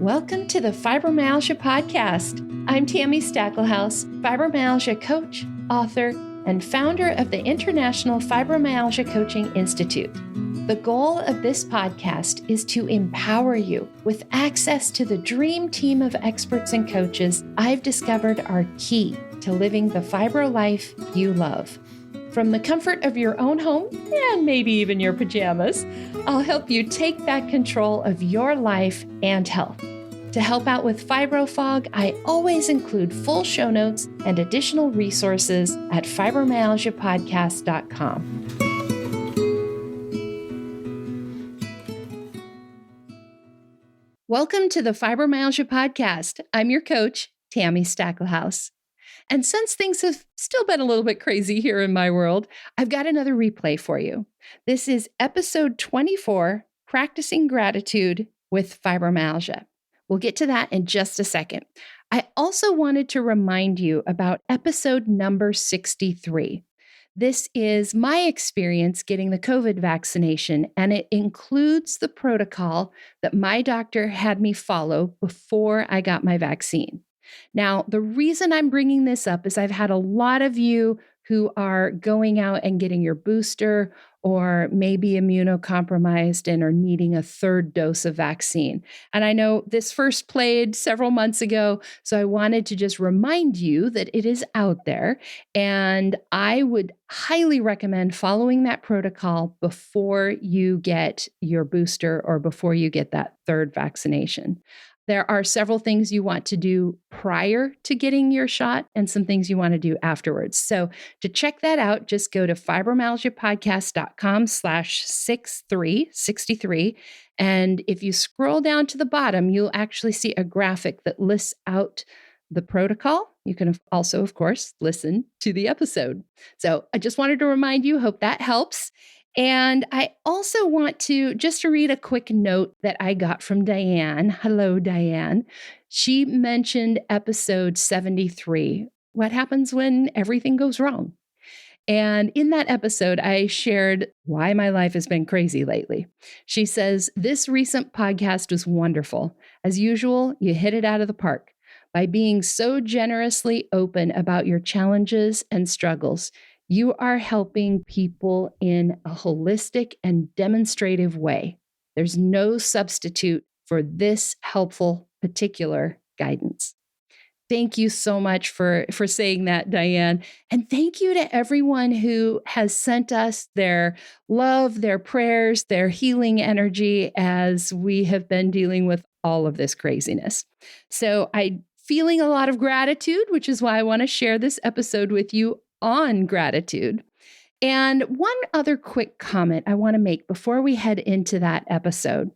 Welcome to the Fibromyalgia Podcast. I'm Tammy Stacklehouse, fibromyalgia coach, author, and founder of the International Fibromyalgia Coaching Institute. The goal of this podcast is to empower you with access to the dream team of experts and coaches I've discovered are key to living the fibro life you love. From the comfort of your own home, and maybe even your pajamas, I'll help you take back control of your life and health. To help out with fibro fog, I always include full show notes and additional resources at fibromyalgiapodcast.com. Welcome to the Fibromyalgia Podcast. I'm your coach, Tammy Stacklehouse. And since things have still been a little bit crazy here in my world, I've got another replay for you. This is episode 24, Practicing Gratitude with Fibromyalgia. We'll get to that in just a second. I also wanted to remind you about episode number 63. This is my experience getting the COVID vaccination, and it includes the protocol that my doctor had me follow before I got my vaccine. Now, the reason I'm bringing this up is I've had a lot of you who are going out and getting your booster or maybe immunocompromised and are needing a third dose of vaccine. And I know this first played several months ago, so I wanted to just remind you that it is out there. And I would highly recommend following that protocol before you get your booster or before you get that third vaccination. There are several things you want to do prior to getting your shot and some things you want to do afterwards. So to check that out, just go to fibromyalgiapodcast.com/63. And if you scroll down to the bottom, you'll actually see a graphic that lists out the protocol. You can also, of course, listen to the episode. So I just wanted to remind you, hope that helps. And I also want to read a quick note that I got from Diane. Hello, Diane. She mentioned episode 73, what happens when everything goes wrong. And in that episode, I shared why my life has been crazy lately. She says, this recent podcast was wonderful. As usual, you hit it out of the park. By being so generously open about your challenges and struggles, you are helping people in a holistic and demonstrative way. There's no substitute for this helpful particular guidance. Thank you so much for saying that, Diane. And thank you to everyone who has sent us their love, their prayers, their healing energy as we have been dealing with all of this craziness. So I'm feeling a lot of gratitude, which is why I want to share this episode with you on gratitude. And one other quick comment I want to make before we head into that episode.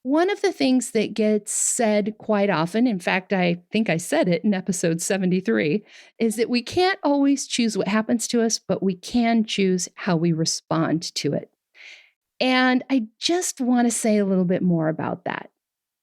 One of the things that gets said quite often, in fact, I think I said it in episode 73, is that we can't always choose what happens to us, but we can choose how we respond to it. And I just want to say a little bit more about that.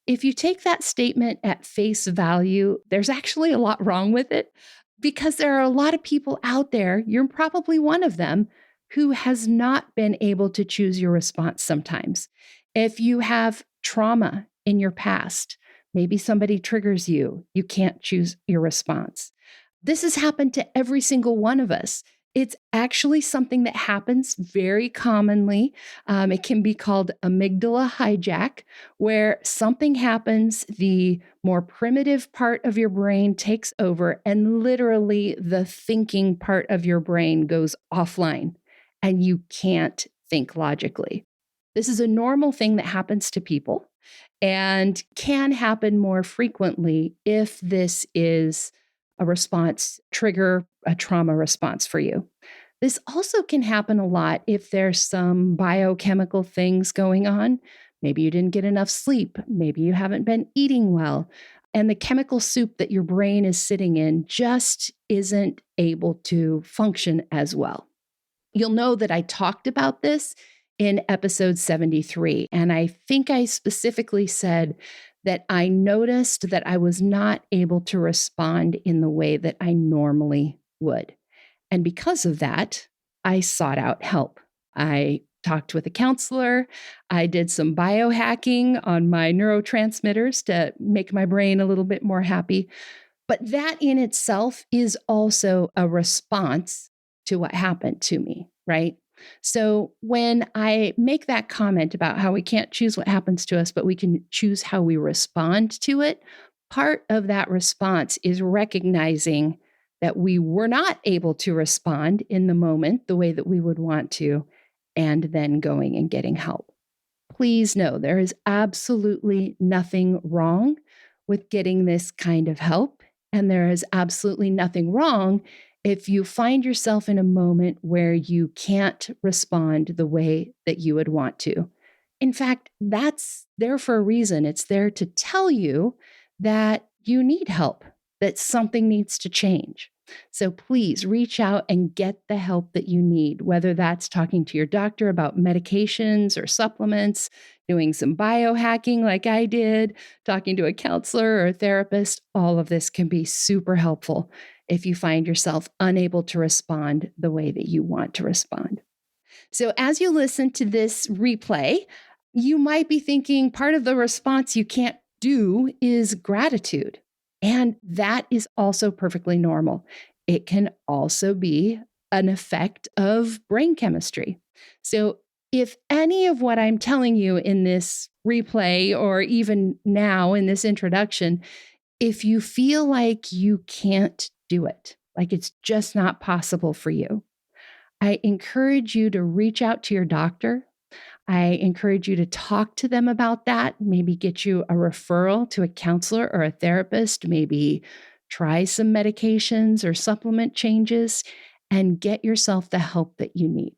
If you take that statement at face value, there's actually a lot wrong with it. Because there are a lot of people out there, you're probably one of them, who has not been able to choose your response sometimes. If you have trauma in your past, maybe somebody triggers you, you can't choose your response. This has happened to every single one of us. It's actually something that happens very commonly. It can be called amygdala hijack, where something happens, the more primitive part of your brain takes over, and literally the thinking part of your brain goes offline, and you can't think logically. This is a normal thing that happens to people and can happen more frequently if this is a response trigger, a trauma response for you. This also can happen a lot if there's some biochemical things going on. Maybe you didn't get enough sleep. Maybe you haven't been eating well. And the chemical soup that your brain is sitting in just isn't able to function as well. You'll know that I talked about this in episode 73. And I think I specifically said that I noticed that I was not able to respond in the way that I normally would. And because of that, I sought out help. I talked with a counselor. I did some biohacking on my neurotransmitters to make my brain a little bit more happy. But that in itself is also a response to what happened to me, right? So when I make that comment about how we can't choose what happens to us, but we can choose how we respond to it, part of that response is recognizing that we were not able to respond in the moment the way that we would want to, and then going and getting help. Please know there is absolutely nothing wrong with getting this kind of help. And there is absolutely nothing wrong if you find yourself in a moment where you can't respond the way that you would want to. In fact, that's there for a reason. It's there to tell you that you need help, that something needs to change. So please reach out and get the help that you need, whether that's talking to your doctor about medications or supplements, doing some biohacking like I did, talking to a counselor or a therapist. All of this can be super helpful if you find yourself unable to respond the way that you want to respond. So as you listen to this replay, you might be thinking part of the response you can't do is gratitude. And that is also perfectly normal. It can also be an effect of brain chemistry. So if any of what I'm telling you in this replay, or even now in this introduction, if you feel like you can't do it, like it's just not possible for you, I encourage you to reach out to your doctor. I encourage you to talk to them about that, maybe get you a referral to a counselor or a therapist, maybe try some medications or supplement changes, and get yourself the help that you need.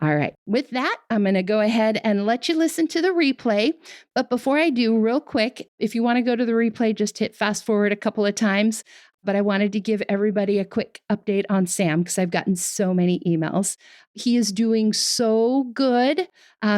All right. With that, I'm going to go ahead and let you listen to the replay. But before I do, real quick, if you want to go to the replay, just hit fast forward a couple of times. But I wanted to give everybody a quick update on Sam because I've gotten so many emails. He is doing so good.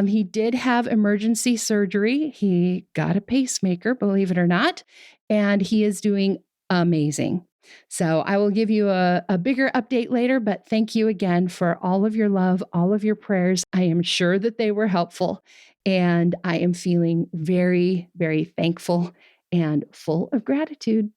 He did have emergency surgery. He got a pacemaker, believe it or not, and he is doing amazing. So I will give you a bigger update later, but thank you again for all of your love, all of your prayers. I am sure that they were helpful, and I am feeling very, very thankful and full of gratitude.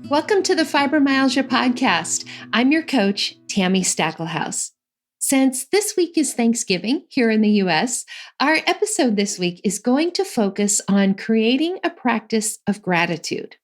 Welcome to the Fibromyalgia Podcast. I'm your coach, Tammy Stackelhouse. Since this week is Thanksgiving here in the US, our episode this week is going to focus on creating a practice of gratitude.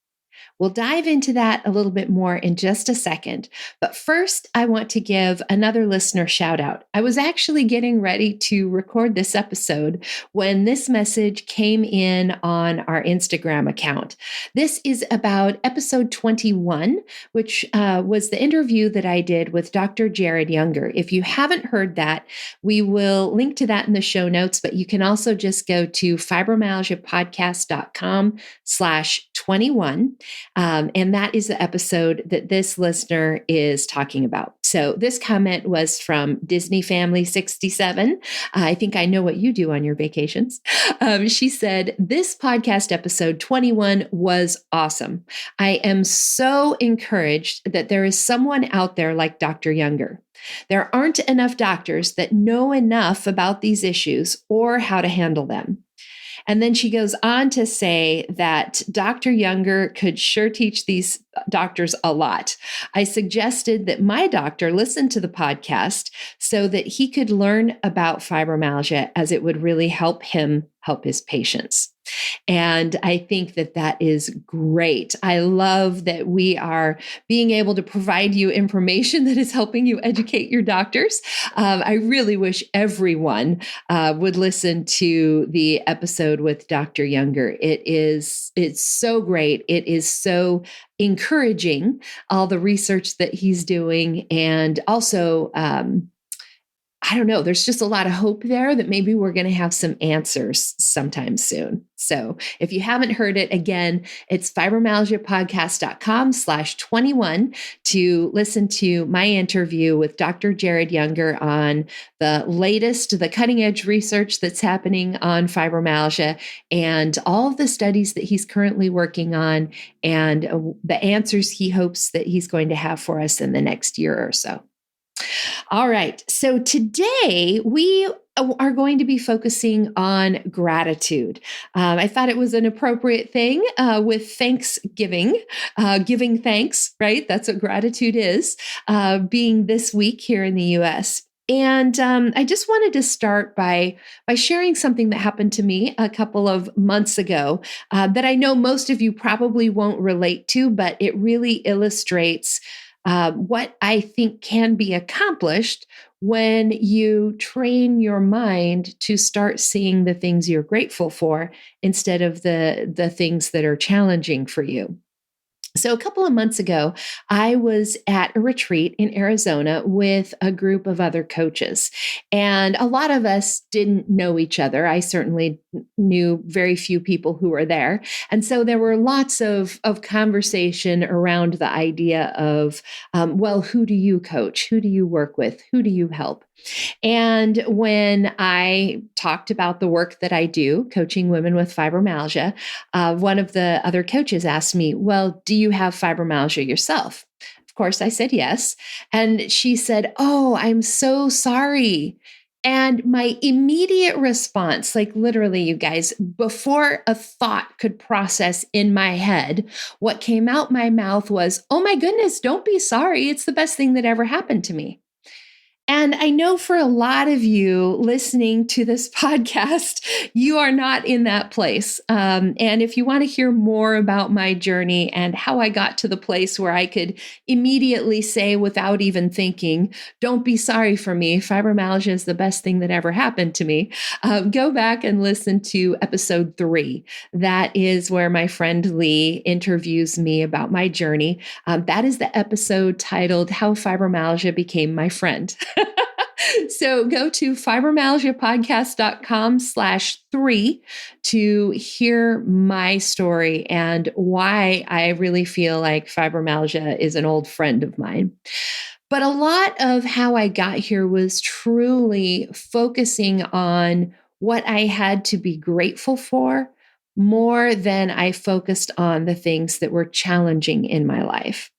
We'll dive into that a little bit more in just a second. But first, I want to give another listener shout out. I was actually getting ready to record this episode when this message came in on our Instagram account. This is about episode 21, which was the interview that I did with Dr. Jared Younger. If you haven't heard that, we will link to that in the show notes, but you can also just go to fibromyalgiapodcast.com/21. And that is the episode that this listener is talking about. So this comment was from Disney Family 67. I think I know what you do on your vacations. She said, this podcast episode 21 was awesome. I am so encouraged that there is someone out there like Dr. Younger. There aren't enough doctors that know enough about these issues or how to handle them. And then she goes on to say that Dr. Younger could sure teach these doctors a lot. I suggested that my doctor listen to the podcast so that he could learn about fibromyalgia, as it would really help him help his patients. And I think that that is great. I love that we are being able to provide you information that is helping you educate your doctors. I really wish everyone would listen to the episode with Dr. Younger. It's so great. It is so encouraging, all the research that he's doing, and also I don't know, there's just a lot of hope there that maybe we're going to have some answers sometime soon. So if you haven't heard it, again, it's fibromyalgiapodcast.com/21 to listen to my interview with Dr. Jared Younger on the latest, the cutting edge research that's happening on fibromyalgia and all of the studies that he's currently working on and the answers he hopes that he's going to have for us in the next year or so. All right. So today we are going to be focusing on gratitude. I thought it was an appropriate thing with Thanksgiving, giving thanks, right? That's what gratitude is, being this week here in the US. And I just wanted to start by sharing something that happened to me a couple of months ago that I know most of you probably won't relate to, but it really illustrates what I think can be accomplished when you train your mind to start seeing the things you're grateful for instead of the things that are challenging for you. So, a couple of months ago, I was at a retreat in Arizona with a group of other coaches. And a lot of us didn't know each other. I certainly knew very few people who were there. And so there were lots of conversation around the idea of, well, who do you coach? Who do you work with? Who do you help? And when I talked about the work that I do, coaching women with fibromyalgia, one of the other coaches asked me, well, do you have fibromyalgia yourself? Of course, I said yes. And she said, oh, I'm so sorry. And my immediate response, like literally, you guys, before a thought could process in my head, what came out my mouth was, oh my goodness, don't be sorry. It's the best thing that ever happened to me. And I know for a lot of you listening to this podcast, you are not in that place. And if you want to hear more about my journey and how I got to the place where I could immediately say without even thinking, don't be sorry for me, fibromyalgia is the best thing that ever happened to me, go back and listen to episode 3. That is where my friend Lee interviews me about my journey. That is the episode titled How Fibromyalgia Became My Friend. So go to fibromyalgiapodcast.com/3 to hear my story and why I really feel like fibromyalgia is an old friend of mine. But a lot of how I got here was truly focusing on what I had to be grateful for more than I focused on the things that were challenging in my life.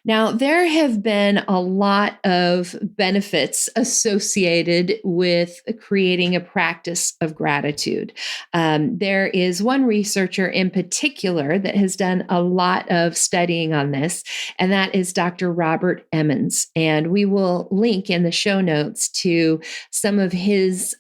Now, there have been a lot of benefits associated with creating a practice of gratitude. There is one researcher in particular that has done a lot of studying on this, and that is Dr. Robert Emmons. And we will link in the show notes to some of his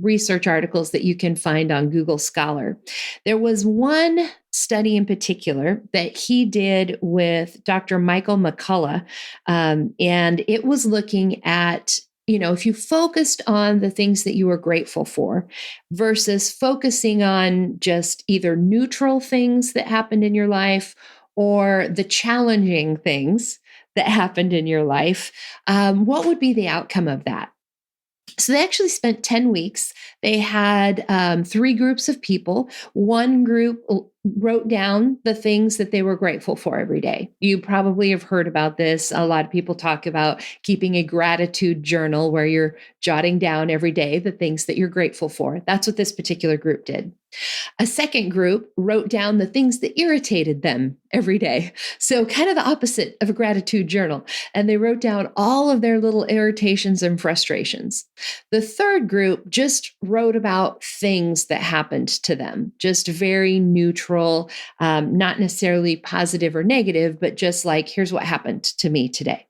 research articles that you can find on Google Scholar. There was one study in particular that he did with Dr. Michael McCullough. And it was looking at, if you focused on the things that you were grateful for versus focusing on just either neutral things that happened in your life or the challenging things that happened in your life, what would be the outcome of that? So they actually spent 10 weeks. They had 3 groups of people. One group wrote down the things that they were grateful for every day. You probably have heard about this. A lot of people talk about keeping a gratitude journal where you're jotting down every day the things that you're grateful for. That's what this particular group did. A second group wrote down the things that irritated them every day. So kind of the opposite of a gratitude journal. And they wrote down all of their little irritations and frustrations. The third group just wrote about things that happened to them, just very neutral, not necessarily positive or negative, but just like, here's what happened to me today.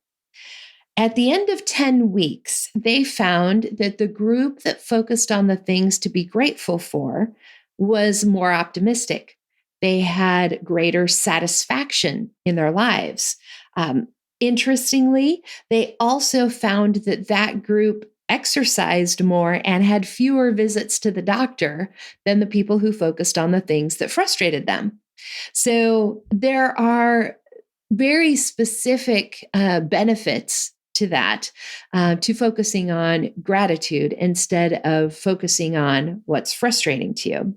At the end of 10 weeks, they found that the group that focused on the things to be grateful for was more optimistic. They had greater satisfaction in their lives. Interestingly, they also found that that group exercised more and had fewer visits to the doctor than the people who focused on the things that frustrated them. So there are very specific benefits to that, to focusing on gratitude instead of focusing on what's frustrating to you.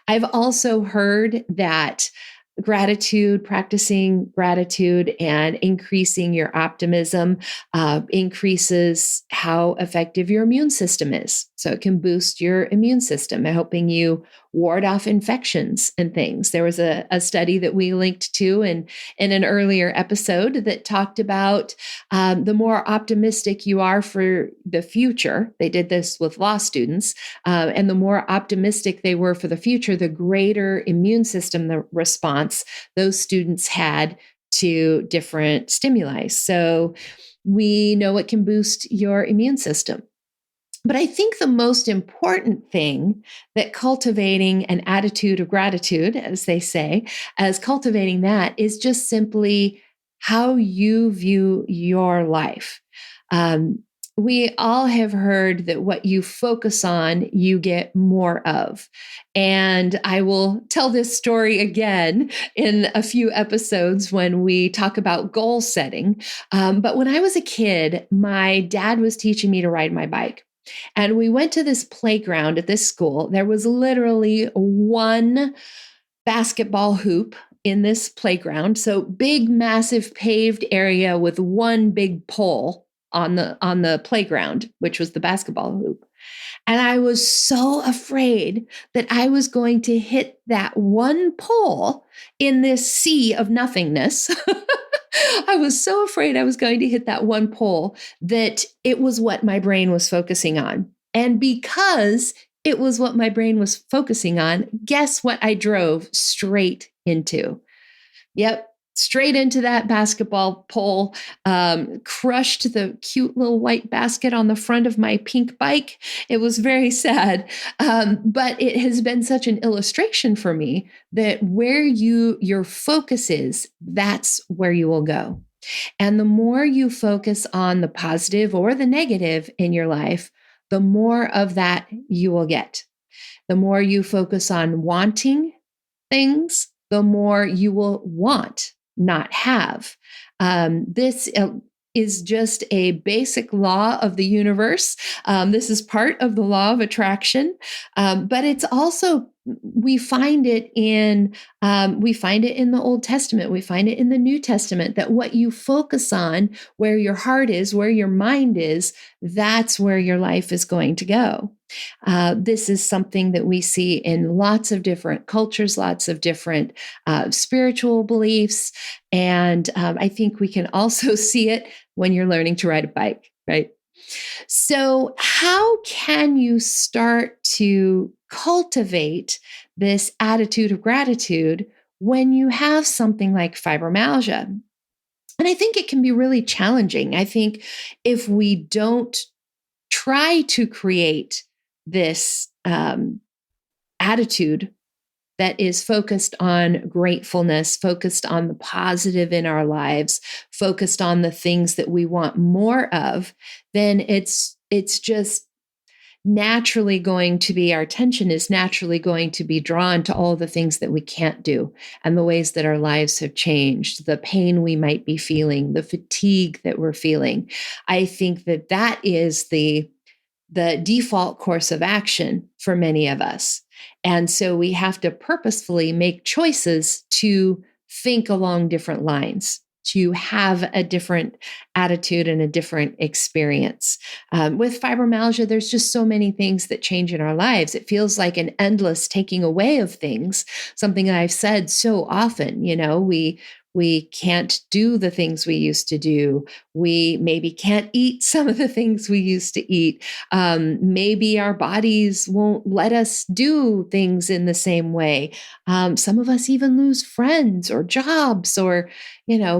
I've also heard that practicing gratitude and increasing your optimism increases how effective your immune system is. So it can boost your immune system, helping you ward off infections and things. There was a study that we linked to in an earlier episode that talked about the more optimistic you are for the future. They did this with law students, and the more optimistic they were for the future, the greater immune system the response those students had to different stimuli. So we know it can boost your immune system. But I think the most important thing that cultivating an attitude of gratitude, as they say, as cultivating that is just simply how you view your life. We all have heard that what you focus on, you get more of. And I will tell this story again in a few episodes when we talk about goal setting. But when I was a kid, my dad was teaching me to ride my bike. And we went to this playground at this school. There was literally one basketball hoop in this playground. So big, massive paved area with one big pole on the playground, which was the basketball hoop. And I was so afraid that I was going to hit that one pole in this sea of nothingness. I was so afraid I was going to hit that one pole that it was what my brain was focusing on. And because it was what my brain was focusing on, guess what I drove straight into? Yep, straight into that basketball pole, crushed the cute little white basket on the front of my pink bike. It was very sad, but it has been such an illustration for me that where your focus is, that's where you will go. And the more you focus on the positive or the negative in your life, the more of that you will get. The more you focus on wanting things, the more you will want, not have. This is just a basic law of the universe. This is part of the law of attraction, but it's also we find it in the Old Testament. We find it in the New Testament that what you focus on, where your heart is, where your mind is, that's where your life is going to go. This is something that we see in lots of different cultures, lots of different spiritual beliefs. And I think we can also see it when you're learning to ride a bike, right? So, how can you start to cultivate this attitude of gratitude when you have something like fibromyalgia? And I think it can be really challenging. I think if we don't try to create this attitude that is focused on gratefulness, focused on the positive in our lives, focused on the things that we want more of, then it's just naturally going to be, our attention is naturally going to be drawn to all the things that we can't do and the ways that our lives have changed, the pain we might be feeling, the fatigue that we're feeling. I think that is the default course of action for many of us. And so we have to purposefully make choices to think along different lines, to have a different attitude and a different experience. With fibromyalgia, there's just so many things that change in our lives. It feels like an endless taking away of things, something that I've said so often. We can't do the things we used to do. We maybe can't eat some of the things we used to eat. Maybe our bodies won't let us do things in the same way. Some of us even lose friends or jobs or,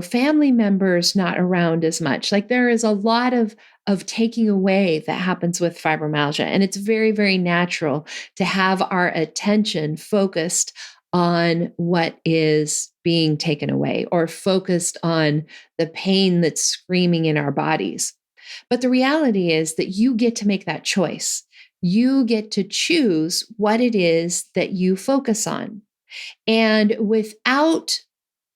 family members not around as much. Like there is a lot of taking away that happens with fibromyalgia. And it's very, very natural to have our attention focused on what is being taken away or focused on the pain that's screaming in our bodies. But the reality is that you get to make that choice. You get to choose what it is that you focus on. And without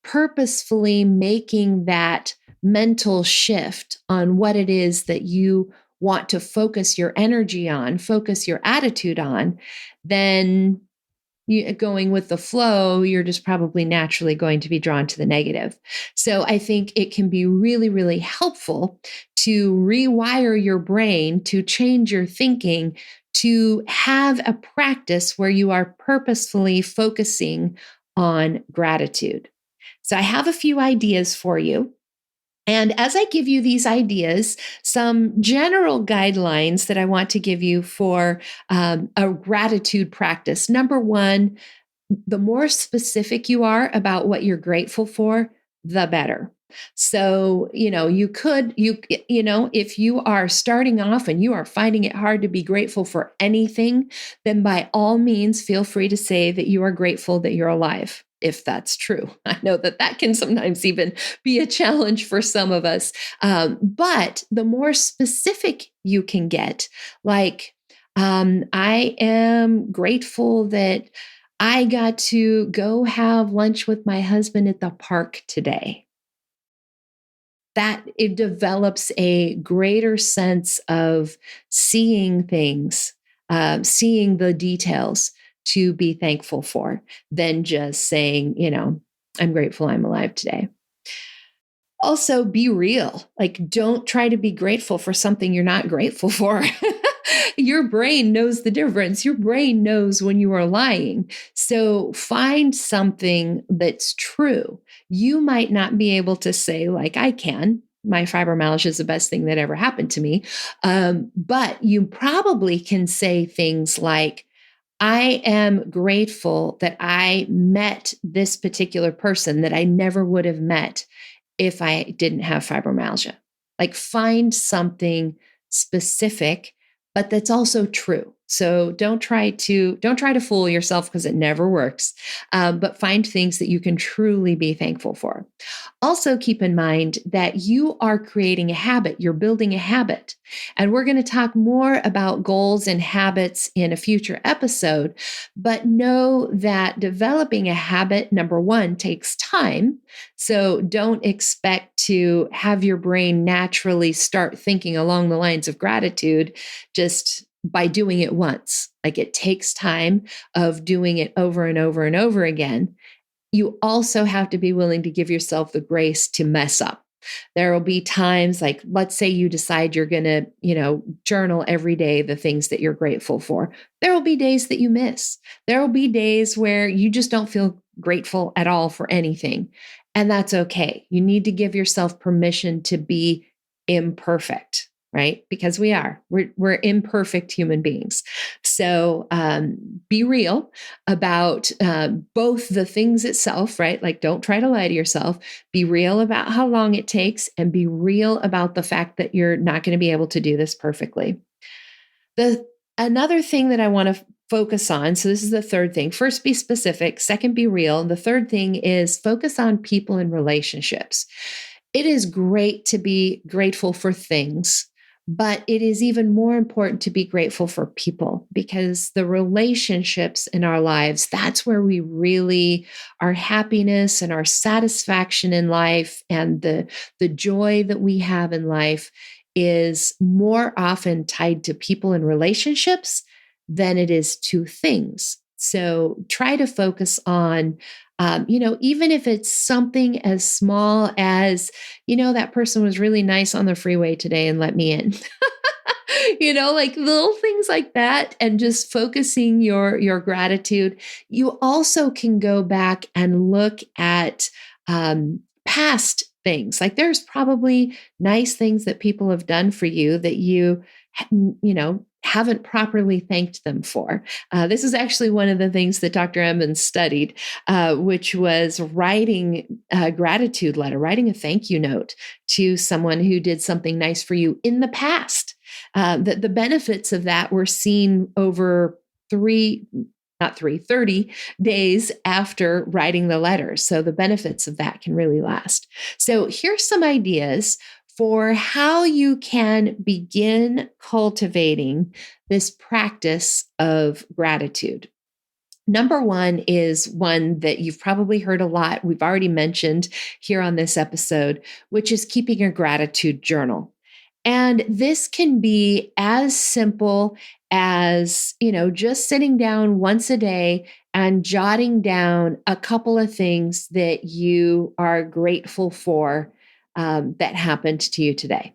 purposefully making that mental shift on what it is that you want to focus your energy on, focus your attitude on, then going with the flow, you're just probably naturally going to be drawn to the negative. So I think it can be really, really helpful to rewire your brain, to change your thinking, to have a practice where you are purposefully focusing on gratitude. So I have a few ideas for you. And as I give you these ideas, some general guidelines that I want to give you for a gratitude practice. Number one, the more specific you are about what you're grateful for, the better. So, if you are starting off and you are finding it hard to be grateful for anything, then by all means, feel free to say that you are grateful that you're alive, if that's true. I know that that can sometimes even be a challenge for some of us. But the more specific you can get, like, I am grateful that I got to go have lunch with my husband at the park today. That it develops a greater sense of seeing things, seeing the details to be thankful for than just saying, I'm grateful I'm alive today. Also, be real. Like, don't try to be grateful for something you're not grateful for. Your brain knows the difference. Your brain knows when you are lying. So find something that's true. You might not be able to say, like I can, my fibromyalgia is the best thing that ever happened to me. But you probably can say things like, I am grateful that I met this particular person that I never would have met if I didn't have fibromyalgia. Like, find something specific, but that's also true. So don't try to fool yourself, because it never works. But find things that you can truly be thankful for. Also, keep in mind that you are creating a habit. You're building a habit. And we're going to talk more about goals and habits in a future episode. But know that developing a habit, number one, takes time. So don't expect to have your brain naturally start thinking along the lines of gratitude just by doing it once. Like, it takes time of doing it over and over and over again. You also have to be willing to give yourself the grace to mess up. There will be times, like, let's say you decide you're going to, journal every day the things that you're grateful for. There will be days that you miss. There will be days where you just don't feel grateful at all for anything. And that's okay. You need to give yourself permission to be imperfect, right? Because we're imperfect human beings. So be real about both the things itself, right? Like, don't try to lie to yourself. Be real about how long it takes, and be real about the fact that you're not going to be able to do this perfectly. Another thing that I want to focus on, so this is the third thing. First, be specific. Second, be real. And the third thing is focus on people and relationships. It is great to be grateful for things, but it is even more important to be grateful for people, because the relationships in our lives, that's where we really, our happiness and our satisfaction in life and the joy that we have in life is more often tied to people and relationships than it is to things. So try to focus on, even if it's something as small as, that person was really nice on the freeway today and let me in. Like little things like that, and just focusing your gratitude. You also can go back and look at past things. Like, there's probably nice things that people have done for you that you haven't properly thanked them for. This is actually one of the things that Dr. Emmons studied, which was writing a gratitude letter, writing a thank you note to someone who did something nice for you in the past. The benefits of that were seen over 30 days after writing the letter. So the benefits of that can really last. So here's some ideas for how you can begin cultivating this practice of gratitude. Number one is one that you've probably heard a lot. We've already mentioned here on this episode, which is keeping a gratitude journal. And this can be as simple as, just sitting down once a day and jotting down a couple of things that you are grateful for that happened to you today.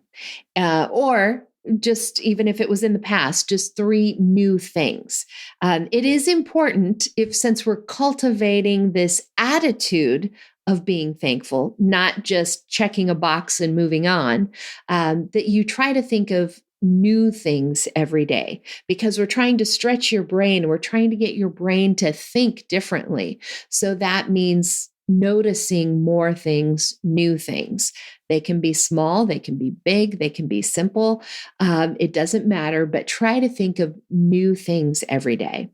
Or just even if it was in the past, just 3 new things. It is important since we're cultivating this attitude of being thankful, not just checking a box and moving on, that you try to think of new things every day, because we're trying to stretch your brain. We're trying to get your brain to think differently. So that means noticing more things, new things. They can be small, they can be big, they can be simple. It doesn't matter, but try to think of new things every day.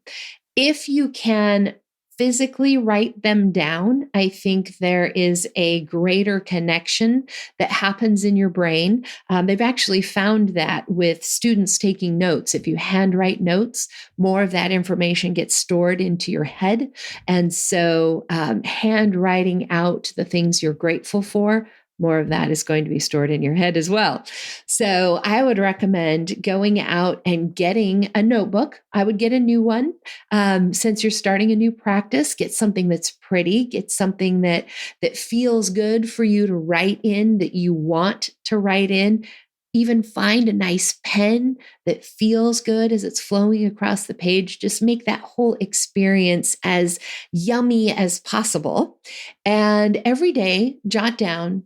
If you can physically write them down, I think there is a greater connection that happens in your brain. They've actually found that with students taking notes. If you handwrite notes, more of that information gets stored into your head. And so handwriting out the things you're grateful for, more of that is going to be stored in your head as well. So I would recommend going out and getting a notebook. I would get a new one. Since you're starting a new practice, get something that's pretty, get something that feels good for you to write in, that you want to write in. Even find a nice pen that feels good as it's flowing across the page. Just make that whole experience as yummy as possible. And every day, jot down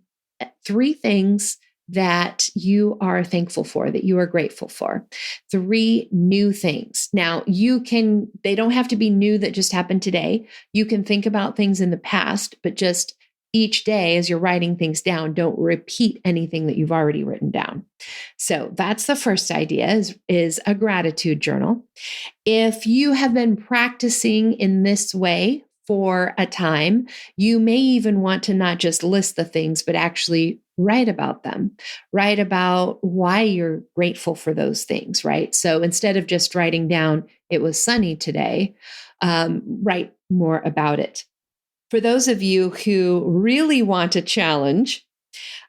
3 things that you are thankful for, that you are grateful for. 3 new things. Now, they don't have to be new that just happened today. You can think about things in the past, but just each day as you're writing things down, don't repeat anything that you've already written down. So that's the first idea is a gratitude journal. If you have been practicing in this way for a time, you may even want to not just list the things, but actually write about them. Write about why you're grateful for those things, right? So instead of just writing down, it was sunny today, write more about it. For those of you who really want a challenge,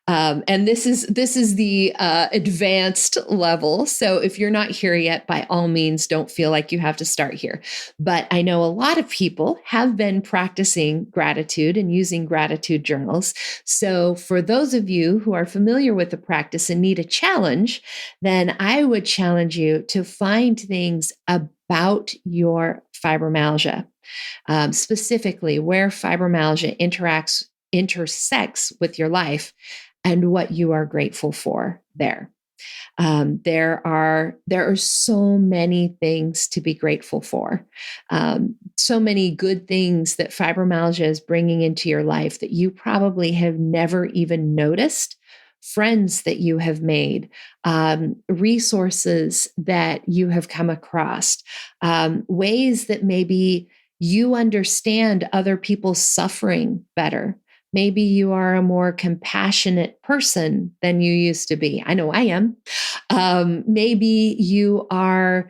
and this is the advanced level. So if you're not here yet, by all means, don't feel like you have to start here. But I know a lot of people have been practicing gratitude and using gratitude journals. So for those of you who are familiar with the practice and need a challenge, then I would challenge you to find things about your fibromyalgia, specifically where fibromyalgia intersects with your life and what you are grateful for there. There are so many things to be grateful for. So many good things that fibromyalgia is bringing into your life that you probably have never even noticed. Friends that you have made, resources that you have come across, ways that maybe you understand other people's suffering better. Maybe you are a more compassionate person than you used to be. I know I am. Maybe you are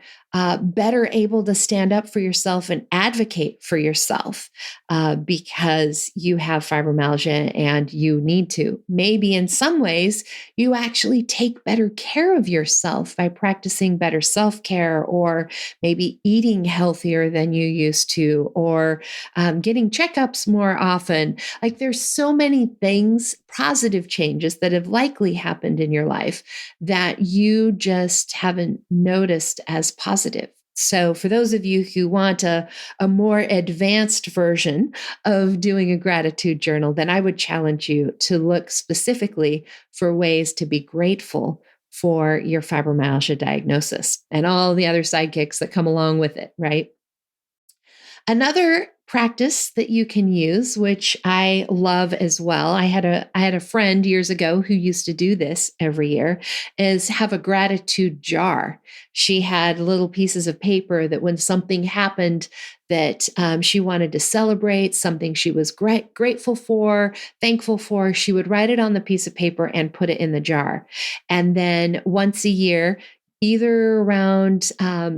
better able to stand up for yourself and advocate for yourself because you have fibromyalgia and you need to. Maybe in some ways, you actually take better care of yourself by practicing better self-care, or maybe eating healthier than you used to, or getting checkups more often. Like there's so many things, positive changes that have likely happened in your life that you just haven't noticed as positive. So for those of you who want a more advanced version of doing a gratitude journal, then I would challenge you to look specifically for ways to be grateful for your fibromyalgia diagnosis and all the other sidekicks that come along with it, right? Another practice that you can use, which I love as well. I had a friend years ago who used to do this every year, is have a gratitude jar. She had little pieces of paper that when something happened that she wanted to celebrate, something she was grateful for, thankful for, she would write it on the piece of paper and put it in the jar. And then once a year, either around,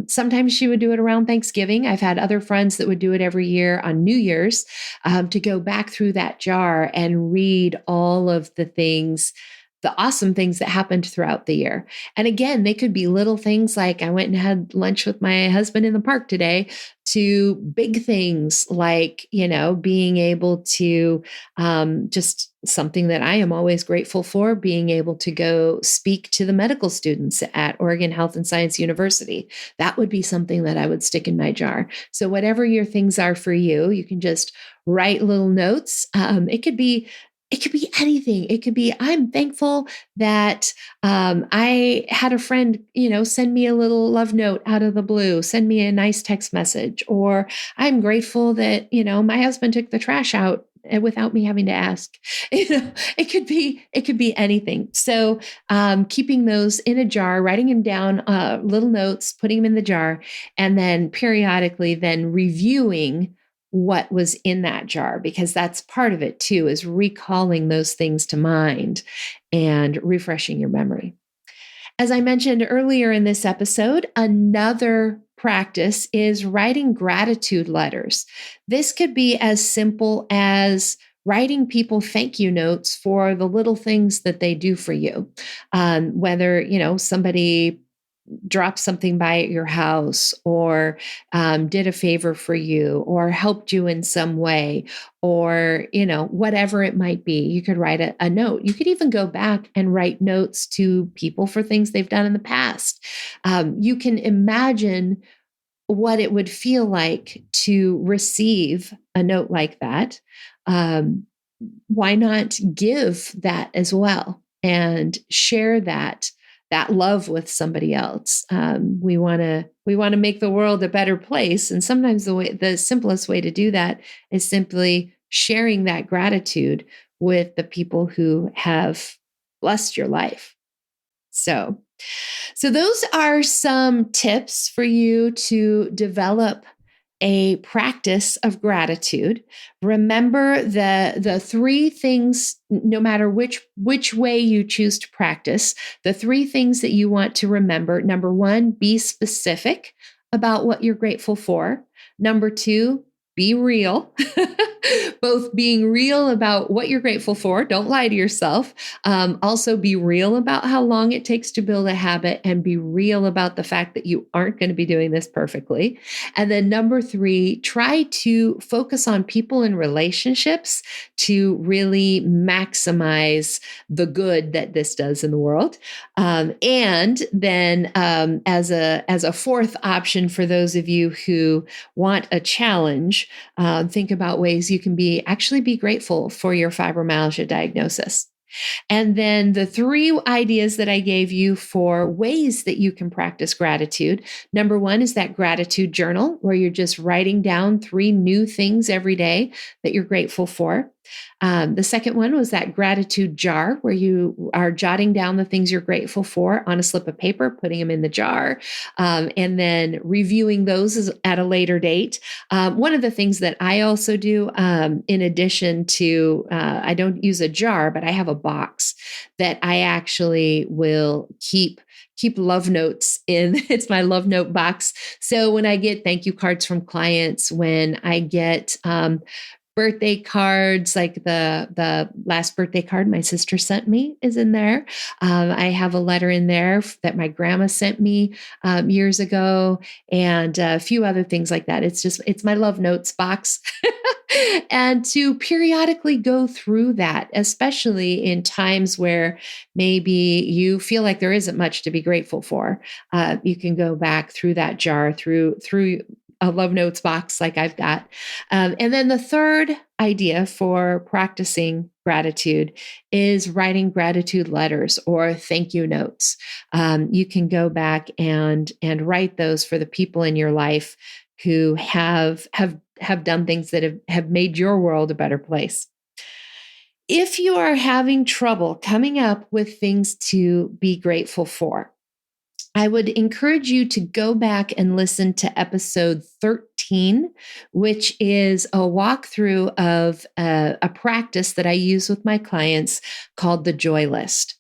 sometimes she would do it around Thanksgiving. I've had other friends that would do it every year on New Year's, to go back through that jar and read all of the things, the awesome things that happened throughout the year. And again, they could be little things like I went and had lunch with my husband in the park today, to big things like, being able to, just something that I am always grateful for, being able to go speak to the medical students at Oregon Health and Science University. That would be something that I would stick in my jar. So whatever your things are for you, you can just write little notes. It could be anything. It could be, I'm thankful that I had a friend, send me a little love note out of the blue, send me a nice text message, or I'm grateful that, my husband took the trash out without me having to ask. It could be anything. So keeping those in a jar, writing them down, little notes, putting them in the jar, and then periodically then reviewing what was in that jar, because that's part of it too, is recalling those things to mind and refreshing your memory. As I mentioned earlier in this episode, another practice is writing gratitude letters. This could be as simple as writing people thank you notes for the little things that they do for you. Whether, somebody dropped something by at your house, or did a favor for you, or helped you in some way, or whatever it might be. You could write a note. You could even go back and write notes to people for things they've done in the past. You can imagine what it would feel like to receive a note like that. Why not give that as well and share that love with somebody else? We want to make the world a better place, and sometimes the simplest way to do that is simply sharing that gratitude with the people who have blessed your life. So those are some tips for you to develop a practice of gratitude. Remember the three things, no matter which way you choose to practice, the three things that you want to remember. Number one, be specific about what you're grateful for. Number two, be real. Both being real about what you're grateful for. Don't lie to yourself. Also be real about how long it takes to build a habit, and be real about the fact that you aren't going to be doing this perfectly. And then number three, try to focus on people and relationships to really maximize the good that this does in the world. And then as a fourth option for those of you who want a challenge, think about ways you can actually be grateful for your fibromyalgia diagnosis. And then the three ideas that I gave you for ways that you can practice gratitude. Number one is that gratitude journal, where you're just writing down 3 new things every day that you're grateful for. The second one was that gratitude jar, where you are jotting down the things you're grateful for on a slip of paper, putting them in the jar, and then reviewing those at a later date. One of the things that I also do, in addition to, I don't use a jar, but I have a box that I actually will keep love notes in. It's my love note box. So when I get thank you cards from clients, when I get birthday cards, like the last birthday card my sister sent me is in there. I have a letter in there that my grandma sent me years ago, and a few other things like that. It's my love notes box. And to periodically go through that, especially in times where maybe you feel like there isn't much to be grateful for, you can go back through that jar, through a love notes box like I've got. And then the third idea for practicing gratitude is writing gratitude letters or thank you notes. You can go back and write those for the people in your life who have done things that have made your world a better place. If you are having trouble coming up with things to be grateful for, I would encourage you to go back and listen to episode 13, which is a walkthrough of a practice that I use with my clients called the Joy List.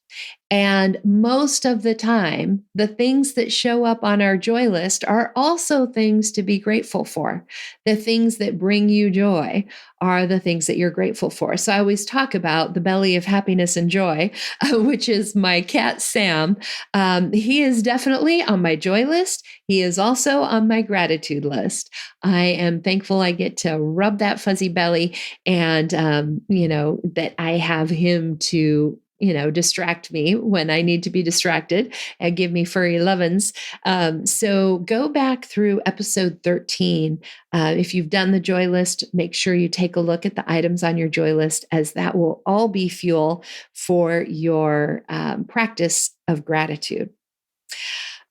And most of the time, the things that show up on our joy list are also things to be grateful for. The things that bring you joy are the things that you're grateful for. So I always talk about the belly of happiness and joy, which is my cat, Sam. He is definitely on my joy list. He is also on my gratitude list. I am thankful I get to rub that fuzzy belly and, that I have him to distract me when I need to be distracted and give me furry lovin's. So go back through episode 13. If you've done the joy list, make sure you take a look at the items on your joy list, as that will all be fuel for your practice of gratitude.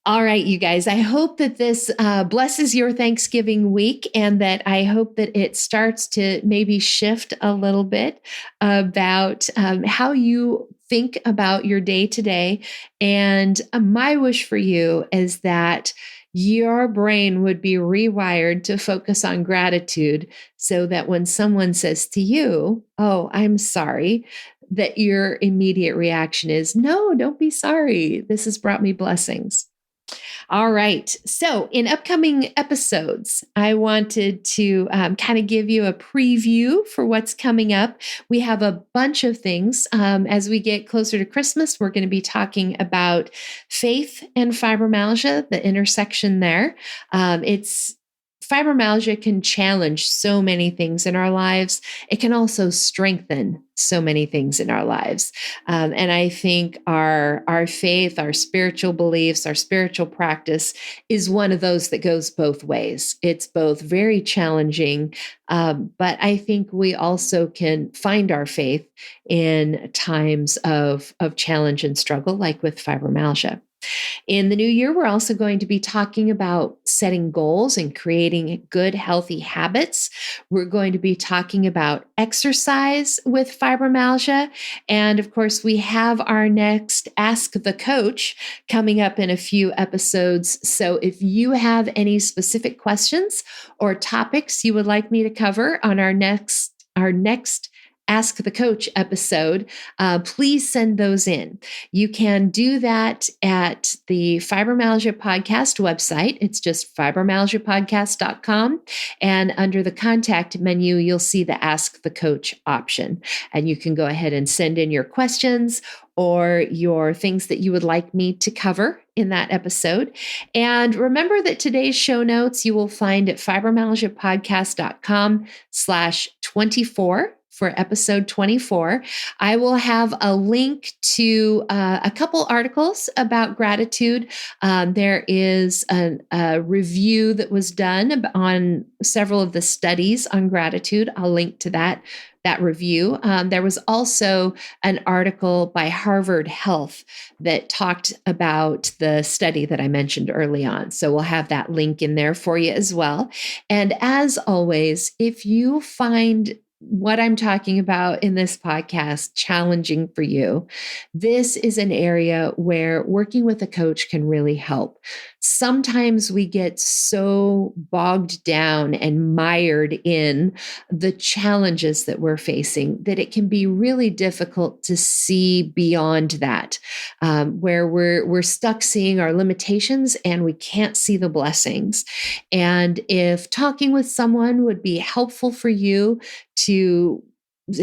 All right, you guys, I hope that this blesses your Thanksgiving week, and that I hope that it starts to maybe shift a little bit about how you think about your day to day. And my wish for you is that your brain would be rewired to focus on gratitude, so that when someone says to you, "Oh, I'm sorry," that your immediate reaction is, "No, don't be sorry. This has brought me blessings." All right. So, in upcoming episodes, I wanted to kind of give you a preview for what's coming up. We have a bunch of things. As we get closer to Christmas, we're going to be talking about faith and fibromyalgia, the intersection there. It's Fibromyalgia can challenge so many things in our lives. It can also strengthen so many things in our lives. And I think our faith, our spiritual beliefs, our spiritual practice is one of those that goes both ways. It's both very challenging, but I think we also can find our faith in times of challenge and struggle, like with fibromyalgia. In the new year, we're also going to be talking about setting goals and creating good, healthy habits. We're going to be talking about exercise with fibromyalgia. And of course, we have our next Ask the Coach coming up in a few episodes. So if you have any specific questions or topics you would like me to cover on our next Ask the Coach episode, please send those in. You can do that at the Fibromyalgia Podcast website. It's just fibromyalgiapodcast.com. And under the contact menu, you'll see the Ask the Coach option. And you can go ahead and send in your questions or your things that you would like me to cover in that episode. And remember that today's show notes you will find at fibromyalgiapodcast.com/24. For episode 24. I will have a link to a couple articles about gratitude. There is a review that was done on several of the studies on gratitude. I'll link to that review. There was also an article by Harvard Health that talked about the study that I mentioned early on. So we'll have that link in there for you as well. And as always, if you find what I'm talking about in this podcast challenging for you, this is an area where working with a coach can really help. Sometimes we get so bogged down and mired in the challenges that we're facing that it can be really difficult to see beyond that, where we're stuck seeing our limitations and we can't see the blessings. And if talking with someone would be helpful for you to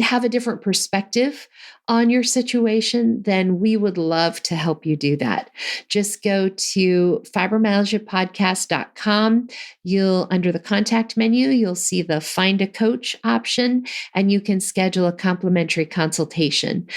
have a different perspective on your situation, then we would love to help you do that. Just go to fibromyalgiapodcast.com. Under the contact menu, you'll see the Find a Coach option, and you can schedule a complimentary consultation.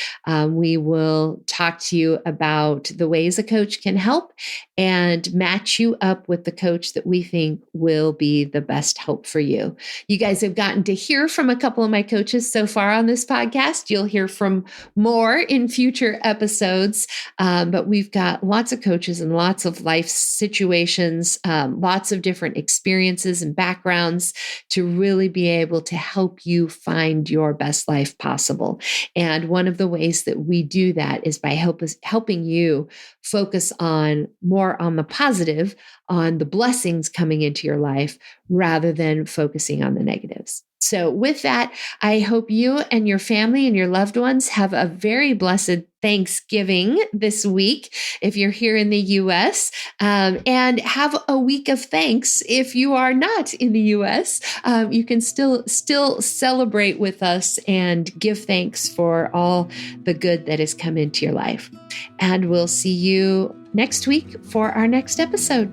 We will talk to you about the ways a coach can help and match you up with the coach that we think will be the best help for you. You guys have gotten to hear from a couple of my coaches so far on this podcast. You'll hear from more in future episodes, but we've got lots of coaches and lots of life situations, lots of different experiences and backgrounds to really be able to help you find your best life possible. And one of the ways that we do that is by helping you focus more on the positive, on the blessings coming into your life, rather than focusing on the negatives. So with that, I hope you and your family and your loved ones have a very blessed Thanksgiving this week if you're here in the U.S., and have a week of thanks if you are not in the U.S. You can still celebrate with us and give thanks for all the good that has come into your life. And we'll see you next week for our next episode.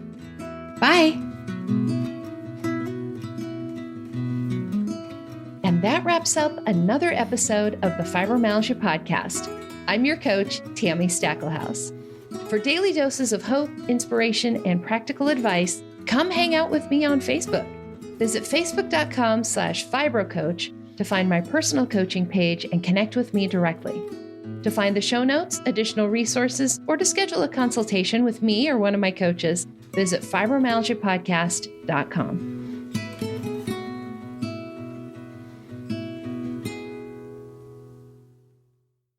Bye. And that wraps up another episode of the Fibromyalgia Podcast. I'm your coach, Tammy Stackelhaus. For daily doses of hope, inspiration, and practical advice, come hang out with me on Facebook. Visit facebook.com/fibrocoach to find my personal coaching page and connect with me directly. To find the show notes, additional resources, or to schedule a consultation with me or one of my coaches, visit fibromyalgiapodcast.com.